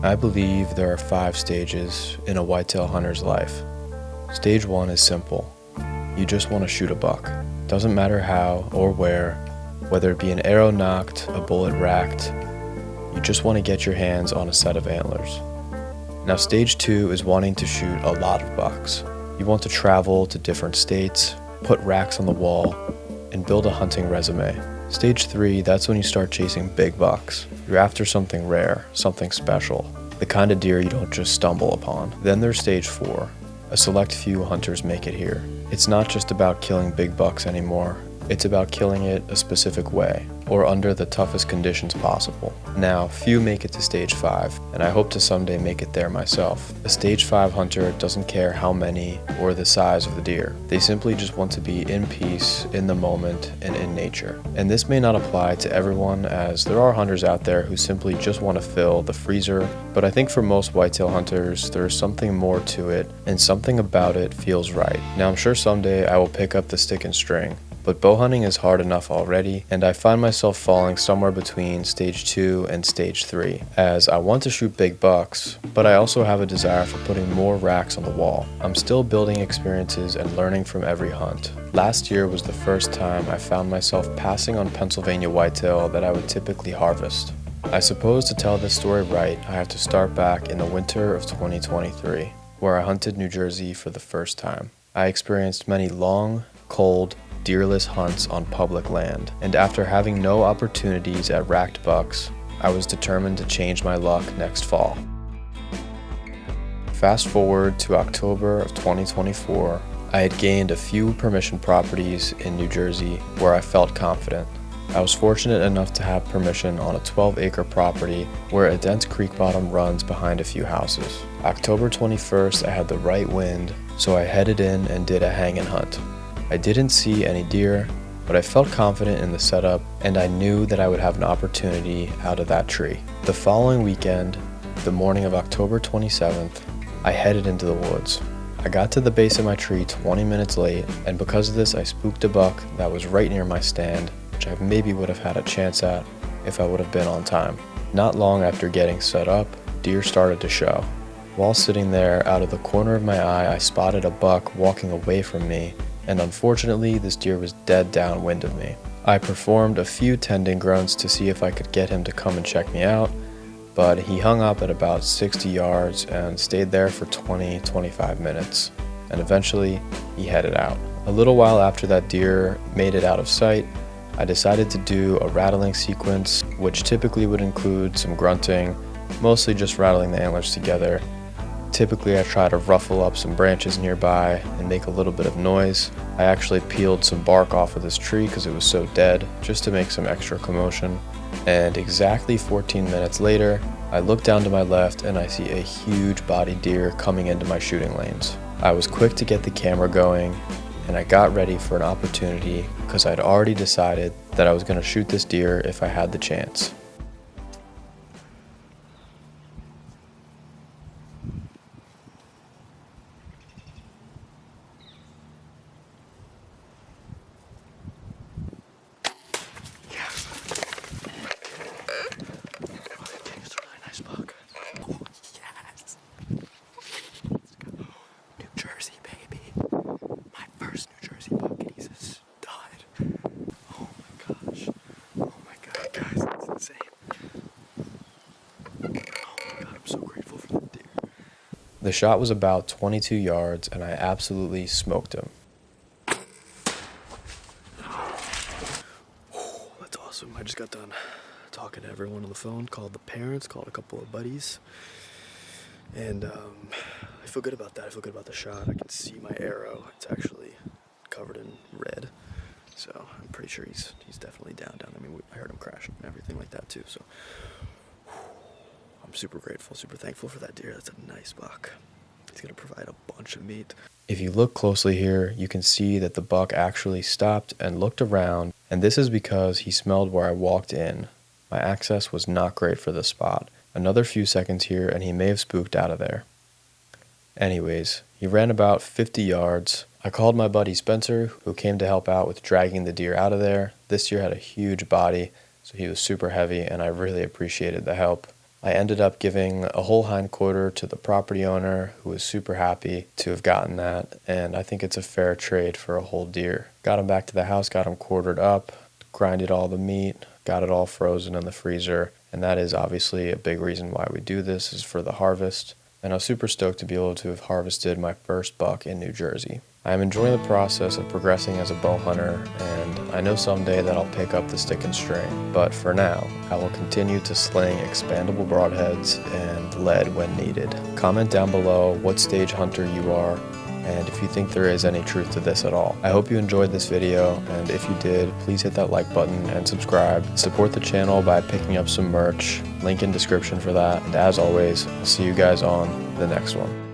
I believe there are 5 stages in a whitetail hunter's life. Stage 1 is simple. You just want to shoot a buck. Doesn't matter how or where, whether it be an arrow knocked, a bullet racked, you just want to get your hands on a set of antlers. Now stage 2 is wanting to shoot a lot of bucks. You want to travel to different states, put racks on the wall, and build a hunting resume. Stage 3, that's when you start chasing big bucks. You're after something rare, something special, the kind of deer you don't just stumble upon. Then there's stage 4. A select few hunters make it here. It's not just about killing big bucks anymore. It's about killing it a specific way, or under the toughest conditions possible. Now, few make it to stage 5, and I hope to someday make it there myself. A stage 5 hunter doesn't care how many or the size of the deer. They simply just want to be in peace, in the moment, and in nature. And this may not apply to everyone, as there are hunters out there who simply just want to fill the freezer, but I think for most whitetail hunters, there's something more to it, and something about it feels right. Now, I'm sure someday I will pick up the stick and string, but bow hunting is hard enough already, and I find myself falling somewhere between stage 2 and stage 3, as I want to shoot big bucks, but I also have a desire for putting more racks on the wall. I'm still building experiences and learning from every hunt. Last year was the first time I found myself passing on Pennsylvania whitetail that I would typically harvest. I suppose to tell this story right, I have to start back in the winter of 2023, where I hunted New Jersey for the first time. I experienced many long, cold, deerless hunts on public land, and after having no opportunities at racked bucks, I was determined to change my luck next fall. Fast forward to October of 2024, I had gained a few permission properties in New Jersey where I felt confident. I was fortunate enough to have permission on a 12-acre property where a dense creek bottom runs behind a few houses. October 21st, I had the right wind, so I headed in and did a hang-and hunt. I didn't see any deer, but I felt confident in the setup, and I knew that I would have an opportunity out of that tree. The following weekend, the morning of October 27th, I headed into the woods. I got to the base of my tree 20 minutes late, and because of this I spooked a buck that was right near my stand, which I maybe would have had a chance at if I would have been on time. Not long after getting set up, deer started to show. While sitting there, out of the corner of my eye, I spotted a buck walking away from me, and unfortunately this deer was dead downwind of me. I performed a few tending grunts to see if I could get him to come and check me out, but he hung up at about 60 yards and stayed there for 20-25 minutes, and eventually he headed out. A little while after that deer made it out of sight, I decided to do a rattling sequence, which typically would include some grunting, mostly just rattling the antlers together. Typically I try to ruffle up some branches nearby and make a little bit of noise. I actually peeled some bark off of this tree because it was so dead, just to make some extra commotion. And exactly 14 minutes later, I look down to my left and I see a huge bodied deer coming into my shooting lanes. I was quick to get the camera going, and I got ready for an opportunity because I'd already decided that I was going to shoot this deer if I had the chance. The shot was about 22 yards, and I absolutely smoked him. That's awesome. I just got done talking to everyone on the phone, called the parents, called a couple of buddies, and I feel good about that. I feel good about the shot. I can see my arrow. It's actually covered in red, so I'm pretty sure he's definitely down. I mean, I heard him crashing and everything like that too, so I'm super grateful, super thankful for that deer. That's a nice buck. He's going to provide a bunch of meat. If you look closely here, you can see that the buck actually stopped and looked around, and this is because he smelled where I walked in. My access was not great for this spot. Another few seconds here and he may have spooked out of there. Anyways, he ran about 50 yards. I called my buddy Spencer, who came to help out with dragging the deer out of there. This deer had a huge body, so he was super heavy, and I really appreciated the help. I ended up giving a whole hindquarter to the property owner, who was super happy to have gotten that, and I think it's a fair trade for a whole deer. Got him back to the house, got him quartered up, grinded all the meat, got it all frozen in the freezer, and that is obviously a big reason why we do this, is for the harvest. And I was super stoked to be able to have harvested my first buck in New Jersey. I am enjoying the process of progressing as a bow hunter, and I know someday that I'll pick up the stick and string, but for now, I will continue to sling expandable broadheads and lead when needed. Comment down below what stage hunter you are, and if you think there is any truth to this at all. I hope you enjoyed this video, and if you did, please hit that like button and subscribe. Support the channel by picking up some merch, link in description for that, and as always, I'll see you guys on the next one.